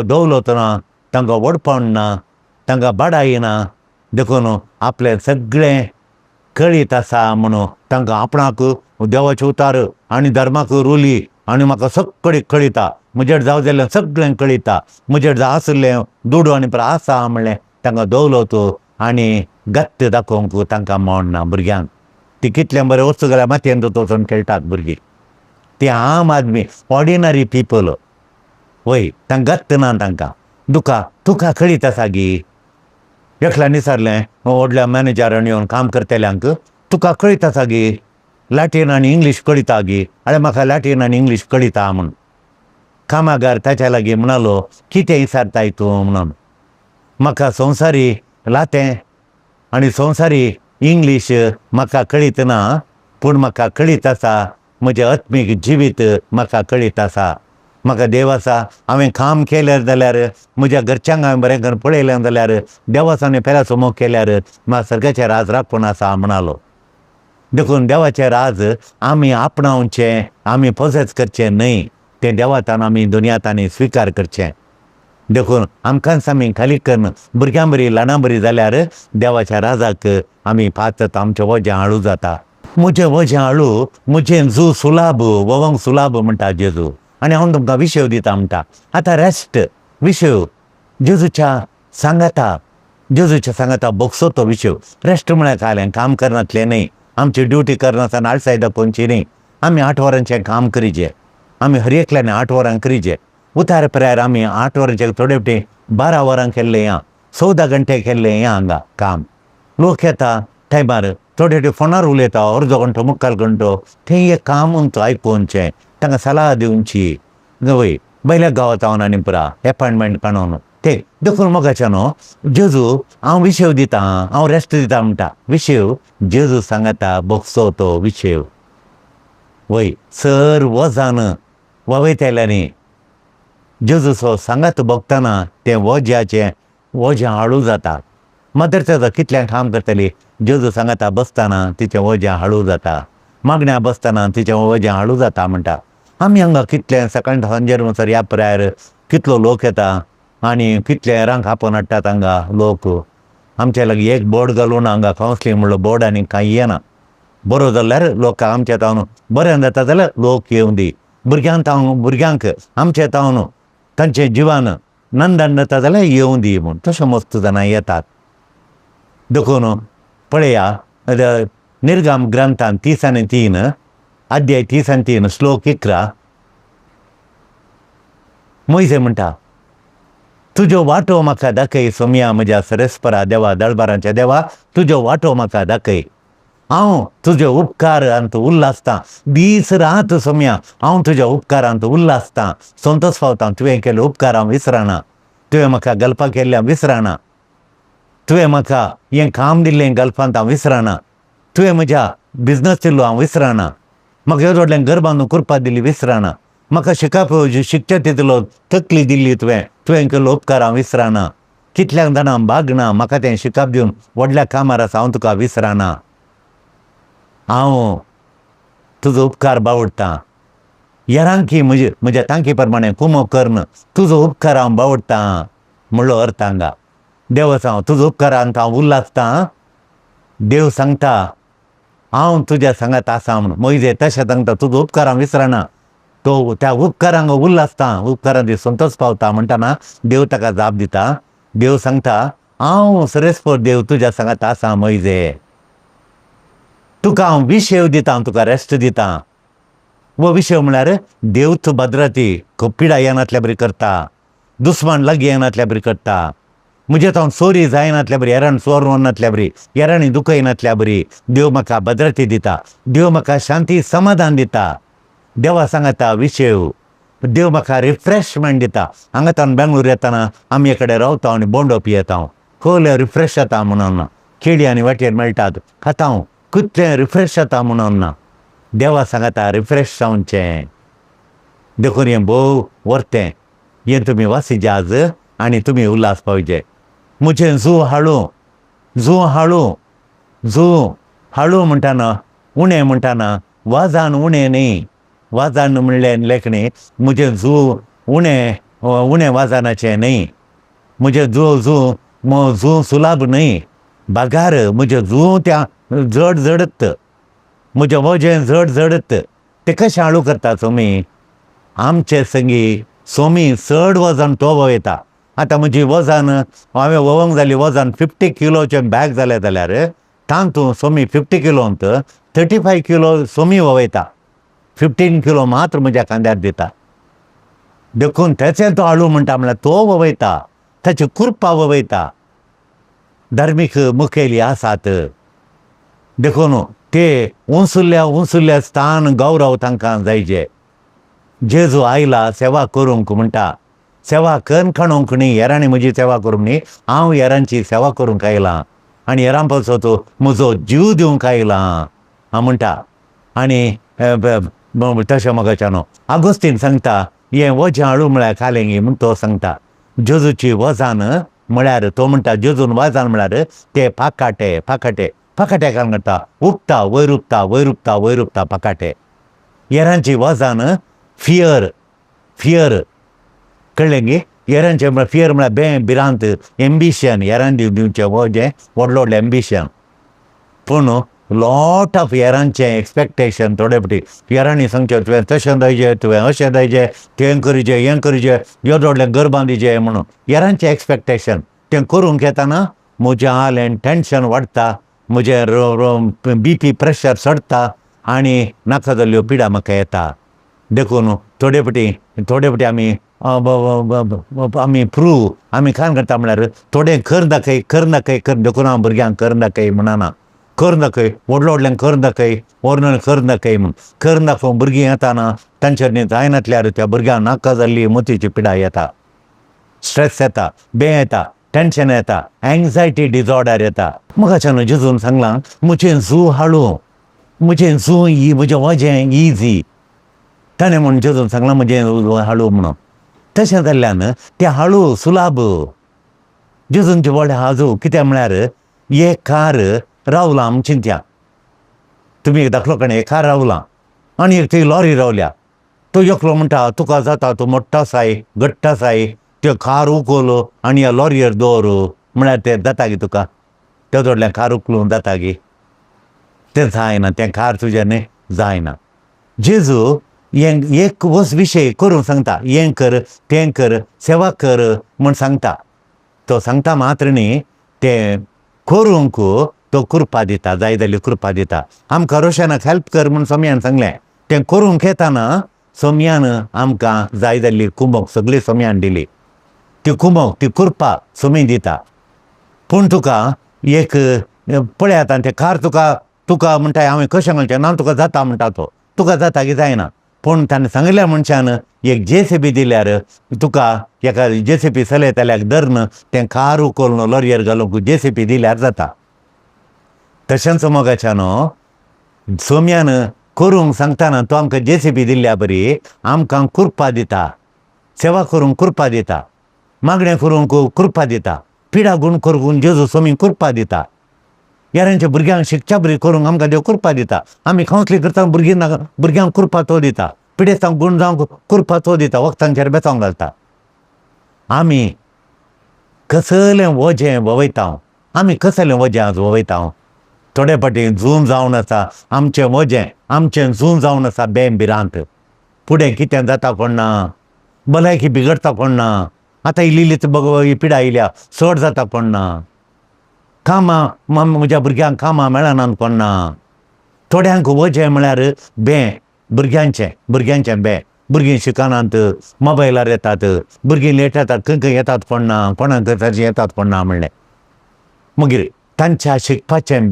S2: दौलत ना, तांकां वडपण ना, तांकां बडाई ना, देखून आपलें सगळें कळीत आसा म्हणून तांकां आपणाक देवाचे उतार आनी धर्माक रुली आनी म्हाका सगळें कळिता, म्हजेर जावं जाल्यार सगळें कळिता, म्हजेर जाय आसलें दुडू आनी आसा म्हणलें तांकां दौलत आनी गत्त दाखोवंक तांकां मेळना भुरग्यांक. ती कितलें बरें वस्तू जाल्यार मातयेंत वचून खेळटात भुरगीं. ती आम आदमी, ऑर्डिनरी पीपल. वय तांकां गत्त ना तांकां. तुका कळीत आसा गी. एकल्यान विचारलें व्हडल्या मॅनेजरान येवन काम करतल्यांक, तुका कळीत आसा गी, लॅटीन आनी इंग्लीश कळिता गी. अरे म्हाका लॅटीन आनी इंग्लीश कळिता म्हूण. कामागार ताच्या लागीं म्हणलो कितें विचारताय तूं म्हणून. म्हाका संवसारी लातें आनी संवसारी इंग्लीश म्हाका कळीत ना, पूण म्हाका कळीत आसा म्हजें आत्मीक जिवीत म्हाका कळीत आसा. म्हाका देव आसा, हांवें काम केलें जाल्यार म्हज्या घरच्यांक हांवें बरें करून पळयलें जाल्यार देवासाने पेलाचो मोग केल्यार म्हाका सर्गाचें राज राखपूण आसा म्हणलो. देखून देवाचें राज आमी आपणावचें, आमी पोसेस करचें न्हय, तें देवातान आमी दुनियातांनी स्विकार करचें. देखून आमकांच आमी खाली करून भुरग्यां बरी ल्हानां बरी जाल्यार देवाच्या राजाक आमी पातत, आमचें वजें हाडूं जाता. म्हजें वजें हाडूं, म्हजें जू सुलाभ, वोवंक सुलाभ म्हणटा जेजू. आनी हांव तुमकां विशय दिता म्हणटा. आतां रेस्ट विशय जेजूच्या सांगाता बोगसो तो विशय. रेस्ट म्हळ्यार काय, काम करनातलें न्हय, आमची ड्युटी करनासतना आळसाय दाखोवची न्हय. आमी 8 वरांचें काम करीचें, आमी हर एकल्यान 8 वरां करीचें. उतार पर्यार आमी 8 वरांचें थोडे फावटी 12 वरां केल्लें या, 14 घंटे केल्लें या हांगा काम. लोक येता टायमार थोडे फावटी फोनार उलयता अर्दो घंटो मुक्काल घंटो. तें एक काम म्हणून तो आयकुवचें, तांकां सलाह दिवची. वय बैल्या गांवांत हांव आनी पुरा एपॉयंटमेंट काडून ते देखून मोगाचें न्हू. जेजू हांव विशय दिता, हांव रेस्ट दिता म्हणटा. विशय जेजू सांगता बोगसो तो विशय. वय सर वजान वयतल्यांनी जेजूचो सांगात भोगतना तें वजें हाडूं जाता. मदर तेजो कितलें काम करतली, जेजू सांगता बसतना तिचें वजें हाडूं जाता, मागण्या बसतना तिचें वजें हाडूं जाता म्हणटा. आमी हांगा कितलें सकाळीं सांजेर म्हणसर ह्या पर्यार कितलो लोक येता आनी कितले रांक आपोवन हाडटात हांगा लोक. आमचे लागीं एक बोर्ड घालून हांगा कावन्सिलींग म्हणलो बोर्ड आनी कांय येना. बरो जाल्यार लोक आमचे तावन बरें जाता जाल्यार लोक येवं दी. भुरग्यांक आमचे तावन तांचें जिवान नंदन जाता जाल्यार येवं दी म्हूण तशें मस्त जाणां येतात. देखून पळया निर्गम ग्रंथान 33 अध्याय 33 श्लोक 11 मोइजे म्हणटा, तुजो वाटो म्हाका दाखय सोम्या म्हज्या सरस्परा देवा, दळबारांच्या देवा, तुजो वाटो म्हाका दाखय. हांव तुजे उपकारांत उल्हासतां, दीस रात सोम्या हांव तुज्या उपकारांत उल्हासतां. संतोश पावतां, तुवें केले उपकार हांव विसरना, तुवें म्हाका गल्पां केल्लें विसरना, तुवें म्हाका हें काम दिल्लें गल्पांत हांव विसरना, तुवें म्हज्या बिजनस दिल्लो हांव विसरना, म्हाका ह्यो व्हडलें घर बांदून करपा दिली विसरना, म्हाका शिक्षण दितलो तकली दिल्ली तुवें केल्लो उपकार हांव विसरना. कितल्यांक जाणां बागना म्हाका तें शिकप दिवन व्हडल्या कामार आसा, हांव तुका विसरना. हांव तुजो उपकार बावडटां. येरांकी म्हज्या तांकी प्रमाणे कुमो करन तुजो उपकार हांव बावडटां म्हणलो अर्थ हांगा. देव सांग तुजो उपकारांत हांव उल्हासतां. देव सांगता हांव तुज्या सांगात आसा म्हणून. मोइजे तशें सांगता तुजो उपकार हांव विसरना, तो त्या उपकारांक उल्हासतां, उपकारां ती संतोश पावता म्हणटाना देव ताका जाप दिता. देव सांगता हांव सरेस्पर देव तुज्या सांगात आसा मोइजे. तुका हांव विशय दितां, तुका रेस्ट दितां. वो विशय म्हळ्यार देवच भद्रती पिडा येनातल्या बरी करता, दुस्मान लागीं येनातल्या बरी करता, म्हजे हांव चोरी जायनातल्या बरी, येरान चोर वरनातल्या बरी, येरांनी दुखयनातल्या बरी देव म्हाका भद्रती दिता. देव म्हाका शांती समाधान दिता. देवा सांगता विशय देव म्हाका रिफ्रेशमेंट दिता. हांगातान बेंगळूर येताना आमी कडेन रावता आनी बोंडोप येता, खोले रिफ्रेश जाता म्हणून. केळी आनी वाटेर मेळटात खाता, कितलें रिफ्रेश जाता म्हणून. देवा सांगाता रिफ्रेश जावचें देखून हें भोव वर्तें हें तुमी वासिजे आज आनी तुमी उल्हास पावचे मुझे झू हाळू म्हणटाना उणें म्हणटाना वाजान उणें न्ही वाजान म्हणलें लेखणी मुझे झू उणें वाजानाचें न्ही मुझे झू सुलाभ न्ही बागार मुझे झू त्या जड जडत म्हजें वजें जड जडत तें कशें हाळू करता तुमी आमचे संगी सोमी चड वजन तो वयता आतां म्हजी वजन हांवें वोवंक जाली वजन 50 किलोचें बॅग जालें जाल्यार तातूंत सोमी 50 किलोंत 35 किलो सोमी वयता 15 किलो मात्र म्हज्या खांद्यार दिता देखून तेचें तो हाळू म्हणटा म्हळ्यार तो वयता ताची कुर्पा वयता धार्मीक मुखेली आसात देखून ते उंचुल्ल्या स्थान गौरव तांकां जायचे जेजू आयला सेवा करूंक म्हणटा सेवा करून खाणूंक न्ही हेरांनी म्हजी सेवा करूंक न्ही हांव हेरांची सेवा करूंक आयलां आनी हेरां पासत म्हजो जीव दिवंक आयलां हांव म्हणटा आनी तशें मोगाच्यानो आगोस्तीन सांगता हें वजें हाळू म्हळ्यार कालेंगी म्हूण तो सांगता जेजूची वजान म्हळ्यार तो म्हणटा जेजून वजान म्हळ्यार ते फाकाटे काय करता उपता वयर उपता फाकाटे हेरांची वजान फियर कळ्ळें गे हेरांचें म्हळ्यार फियर म्हळ्यार भिरांत एम्बिशन हेरां दिवचें वजें व्हडलें एम्बिशन पूण लॉट ऑफ हेरांचें एक्सपेक्टेशन थोडे फावटी हेरांनी सांगचें तुवें तशें जायचें तुवें अशें जायचें तें करिचें हें करिचें येद व्हडलें घरबां दिचें म्हणून हेरांचें एक्सपेक्टेशन तें करूंक येताना म्हजें हालें टेन्शन वाडटा म्हजें BP प्रेशर चडटा आनी नाका जाल्ल्यो पिडा म्हाका येता देखून थोडे फावटी आमी आमी काय करता म्हळ्यार थोडें कर दाखय देखून हांव भुरग्यांक कर दाखय म्हणना कर दाखय व्हडलें कर दाखय ओर्नल कर दाखय म्हूण कर दाखोवन भुरगीं येताना तांचेर न्ही जायनातल्यार त्या भुरग्यांक नाका जाल्ली मोतीची पिडा येता स्ट्रेस येता येता टेन्शन येता एंग्जायटी डिजॉर्डर येता मोगाच्यान जेजून सांगलां म्हजें झू म्हजें वजें इजी ताणें म्हूण जेजून सांगलां म्हजें हाळू म्हणून तशें जाल्ल्यान तें हाळू सुलाभ जेजूंचें व्हडलें हाजू कित्याक म्हळ्यार एक कार रावलां आम चिंत्या तुमी एक दाखलो कणे एक कार रावलां आनी एक थंय लॉरी रावल्या तो एकलो म्हणटा तुका जाता तूं मोट्टा साय घट्टा साय त्यो कार उखल आनी ह्या लॉरयेर दवर म्हळ्यार तें जाता गे तुका तें व्हडलें कार उखलूंक जाता गे तें जायना तें कार तुजें न्ही जायना जेजू एक विशय करूंक सांगता हें कर तें कर सेवा कर म्हूण सांगता तो सांगता मात्र न्ही तें करूंक तो कृपा दिता जाय जाल्यार कृपा दिता आमकां रोशनाक हेल्प कर म्हूण सोम्यान सांगलें तें करूंक येताना सोम्यान आमकां जाय जाल्ली कुमक सगळी सोम्यान दिली ती कुमक ती कृपा सोमी दिता पूण तुका एक पळयात आनी तें कार तुका म्हणटा हांवें कशें घालचें ना तुका जाता म्हणटा तो तुका जाता की जायना पूण ताणें सांगल्या मनशान एक JCB दिल्यार तुका एका JCB चलयताल्याक धरन तें कार उखलून लॉरयेर घालूंक JCB दिल्यार जाता तशेंच मोगाच्यानो सोम्यान करूंक सांगताना तो आमकां JCB दिल्ल्या बरी आमकां कृपा दिता सेवा करूंक कृपा दिता मागणें करूंक कृपा दिता पिडा गूण करूंक जेजू सोमी कृपा दिता हेरांच्या भुरग्यांक शिक्षा बरी करूंक आमकां देव कृपा दिता आमी कावन्सिलींग करता भुरग्यांक कृपा तो दिता पिडेस्तांक गूण जावंक कृपा तो दिता वखदांचेर बेतोंक घालता आमी कसलें वजें वयता आमी कसलें वजें आज वयता थोडे फावटी झूम जावन आसा आमचें वजें आमचें झूम जावन आसा भिरांत फुडें कितें जाता कोण ना भलायकी बिगडता कोण ना आतां इल्लीच ही पिडा आयल्या चड जाता कोण ना कामां म्हज्या भुरग्यांक कामां मेळनात कोण ना थोड्यांक वजें म्हळ्यार भुरग्यांचें भुरगीं शिकनात मोबायलार येतात भुरगीं लेट येतात खंय येतात कोण ना कोणाक ताचें येतात कोण ना म्हणलें मागीर तांच्या शिकपाचें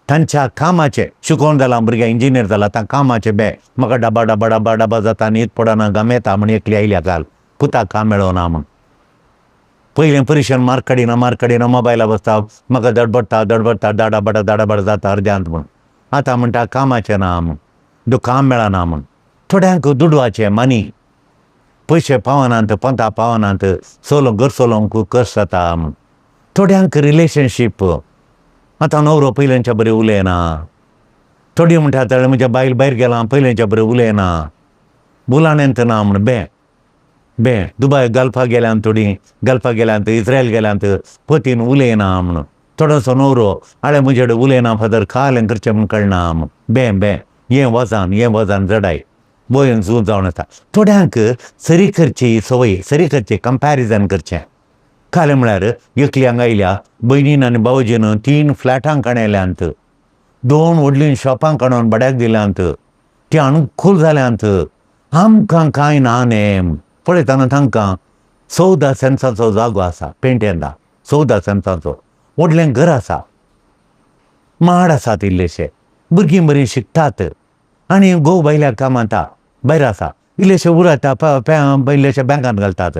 S2: तांच्या कामाचें शिकोवन जालां भुरगें इंजिनियर जालां तां कामाचें म्हाका डबा जाता न्हीद पडना घाम येता म्हण एकली आयल्या काल पुताक काम मेळना म्हूण पयलें परीक्षेन मार्क काडिना मोबायला बसता म्हाका दडबडटा दाडाबड जाता अर्द्यांत म्हूण आतां म्हणटा कामाचें ना म्हूण काम मेळना म्हूण थोड्यांक दुडवाचे मनी पयशे पावनात पंता पावनात घर चलोवंक कश्ट जाता म्हूण थोड्यांक रिलेशनशीप आतां नवरो पयलींच्या बरें उलयना थोडी म्हणटात म्हज्या बायल भायर गेलां पयलींच्या बरें उलयना बुलाणेंत ना म्हूण बे दुबय गल्फाक गेल्यान थोडीं गल्फाक गेल्यांत इस्रायल गेल्यांत पतीन उलयना म्हूण थोडोसो नवरो आळे म्हजे कडेन उलयना फादर खालें करचें म्हूण कळना म्हूण बे हें वजान जडाय बोयन झूज जावन येता थोड्यांक सरी करची संवय सरी करची कंपॅरिजन करचें खालें म्हळ्यार एकल्यांक आयल्या भयणीन आनी बावजीन 3 फ्लॅटांक काणयल्यांत 2 व्हडलीं शॉपांक काडून बड्याक दिल्यांत ती अणखूल जाल्यांत आमकां कांय ना नेम पळयतना तांकां 14 सेन्साचो जागो आसा पेंटेंदा 14 सेन्साचो व्हडलें घर आसा माड आसात इल्लेशे भुरगीं बरीं शिकतात आनी घोव बायल्याक कामांता भायर आसा इल्लेशे उरता इल्लेशे बँकांत घालतात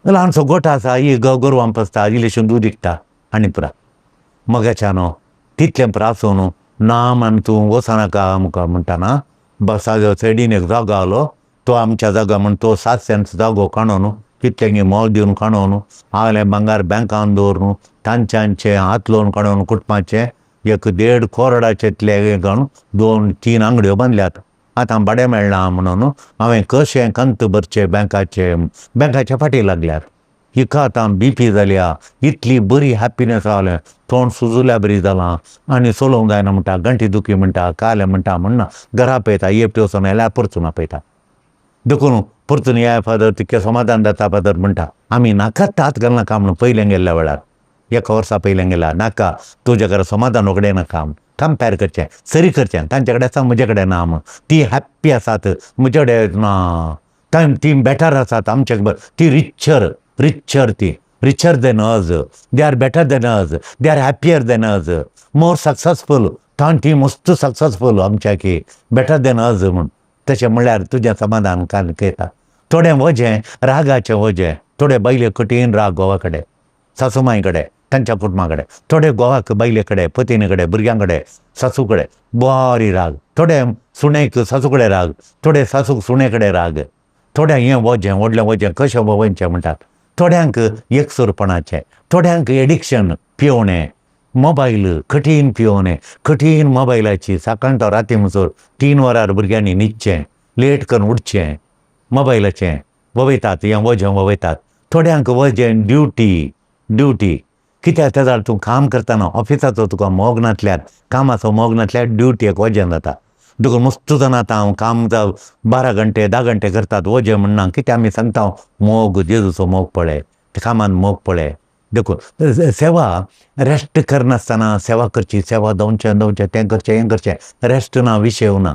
S2: ल्हानसो गोठो आसा ही गोरवां पसता इल्लेशें दूद विकता आनी पुरा मोगाच्यानो तितलें पुरा आसून ना म्हण तूं वचनाका आमकां म्हणटाना बसा सायडीन एक जागो आहलो तो आमच्या जागा म्हण तो 7 सेंट्स जागो काडून कितलेंगे मोल दिवन काडून आगलें भांगार बँकान दवरून तांच्यांचें हात लोन काडून कुटुंबाचें 1.5 करोडाचेंतले काडून 2-3 अंगड्यो बांदल्यात आतां भाडें मेळना म्हणून हांवें कशें कंत भरचे बँकाच्या फाटीं लागल्यात हिका आतां BP जाल्या इतली बरी हॅपिनस जालें तोंड सुजुल्या बरी जालां आनी चलोवंक जायना म्हणटा गंठी दुखी म्हणटा कालें म्हणटा म्हणना घरा पळयता येपटी वचून आयल्यार परतून आपयता देखून परतून या फादर तितकें समाधान जाता फादर म्हणटा आमी नाकात तात घालनाका म्हणून पयलें गेल्ल्या वेळार 1 वर्सा पयलें गेल्या नाका तुज्या घरा समाधान उगडें नाका कंपेर करचें सरी करचें तांचे कडेन आसा म्हजे कडेन ना म्हूण ती हॅप्पी आसात म्हजे कडेन ना ती बेटर आसात आमचे ती रिचर देन अज दे आर बेटर देन अज दे आर हॅप्पियर देन अज मोर सक्सेसफूल ती मस्त सक्सेसफूल आमच्या की बेटर देन अज म्हूण तशें म्हणल्यार तुजें समाधान येता थोडें वजें रागाचें वजें थोडे बायले कठीण राग घोवा कडेन सासूमाई कडेन तांच्या कुटुंबा कडेन थोडे घोवाक बायले कडेन पत्नी कडेन भुरग्यां कडेन सासू कडेन बरी राग थोडे सुणेक सासू कडेन राग थोडे सासूक सुणे कडेन राग थोड्या हें वजें व्हडलें वजें कशें वोवयचें म्हणटात थोड्यांक एकसुरपणाचें थोड्यांक एडिक्शन पिवणें मोबायल कठीण पिवणें कठीण मोबायलाची सकाळ तो राती म्हणसर 3 वरार भुरग्यांनी न्हिदचें लेट करून उठचें मोबायलाचें वोवयतात हें वजें वोवयतात थोड्यांक वजें ड्युटी कित्याक तेजा तूं काम करतना ऑफिसाचो तुका मोग नासल्यार कामाचो मोग नासल्यार ड्युटीक वजें जाता देखून मस्त जाण आतां हांव काम 12 घंटे 10 घंटे करतात वजें म्हणना कित्याक आमी सांगता मोग जेजूचो मोग पळय कामान मोग पळय देखून सेवा रेस्ट करनासतना सेवा करची सेवा दोवचें तें करचें रेस्ट ना विशय ना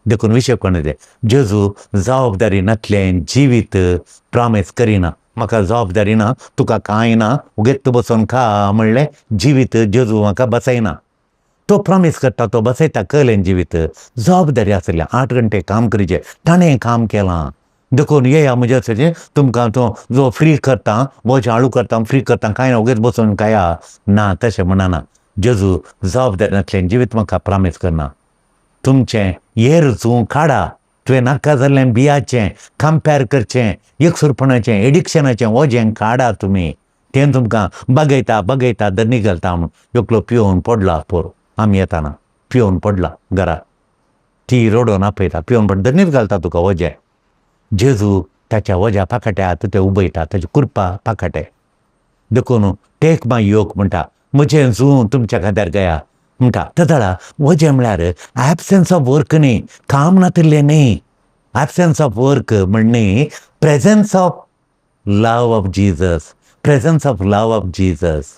S2: देखून विशय कोण जेजू जबाबदारी नासलें जिवीत प्रॉमीस करिना म्हाका जबाबदारी ना तुका कांय ना उगेत बसून खा म्हणलें जिवीत जेजू म्हाका बसयना तो प्रॉमीस करता तो बसयता कळ्ळें जिवीत जबाबदारी आसलें 8 घंटे काम करचें ताणें काम केलां देखून येया म्हजे तुमकां तो जो फ्री करता वजें हाळू करता फ्री करता कांय ना उगेच बसून कांया ना तशें म्हणना जेजू जबाबदारी नासलें जिवीत म्हाका प्रॉमीस करना तुमचें हेर चूं काडा तुवें नाका जाल्लें बियाचें कंपेर करचें एकसुरपणाचें एडिक्शनाचें वजें काडा तुमी तें तुमकां बगयता दनी घालता म्हणून एकलो पिवून पडला पोर आमी येताना पिवून पडला घरा ती रडोवन आपयता पिवून पड दनीत घालता तुका वजें जेजू ताच्या वज्या पाखाट्यात ते उबयता ताची कुरपा पाखाटे देखून टेक माय योक म्हणटा म्हजें जूं तुमच्या खांद्यार गया म्हणटा तेदळा वजें म्हळ्यार एबसेंस ऑफ वर्क न्ही काम नातिल्लें न्ही एबसेंस ऑफ वर्क म्हणनी presence of love of Jesus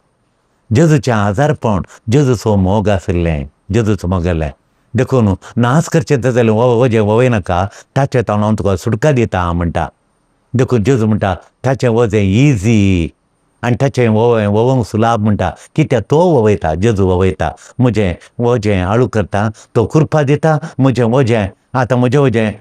S2: जेजूचें आजारपण जेजूचो मोग आसलें जेजूचो मोग आसलें देखून नास करचें जाल्यार वजें वोवय नाका ताचे तोंड हांव तुका सुटका दिता म्हणटा देखून जेजू म्हणटा ताचें वजें इजी आनी ताचें वोवंक सुलाभ म्हणटा कित्याक तो वोवयता जेजू वोवयता म्हजें वजें हाळू करता तो कुरपा दिता म्हजें वजें आतां म्हजें वजें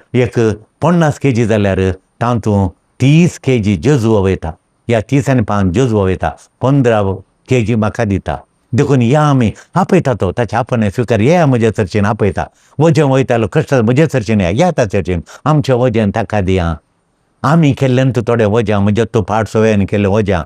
S2: 50 kg जाल्यार तातूंत 30 kg जेजू वोवयता या 30 आनी 5 जेजू वोवयता 15 kg म्हाका दिता देखून या आमी आपयता तो ताच्या आपणे स्विकार या म्हज्या चर्चेन आपयता वजें वयतालो कश्ट म्हज्या चर्चेन या त्या चर्चेन आमच्या वजेन ताका दिया आमी केल्ल्यान तूं थोडें वजा म्हणजे तूं पाड सवयान केल्लें वजा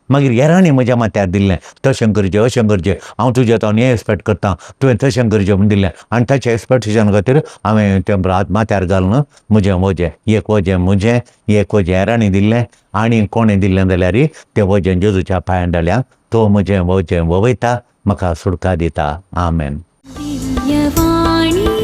S2: मागीर हेरांनी म्हज्या माथ्यार दिल्लें तशें करचें अशें करचें हांव तुजें हांव हें एक्सपेक्ट करतां तुवें तशें करचें म्हण दिल्लें आनी ताच्या एक्सपेक्टेशन खातीर हांवें तें माथ्यार घालून म्हजें वजें एक वजें म्हजें एक वजें हेरांनी दिल्लें आनी कोणें दिल्लें जाल्यार तें वजें जेजूच्या पांयां डाल्या तो म्हजें वजें वयता म्हाका सुटका दिता आमेन.
S1: दिव्यवाणी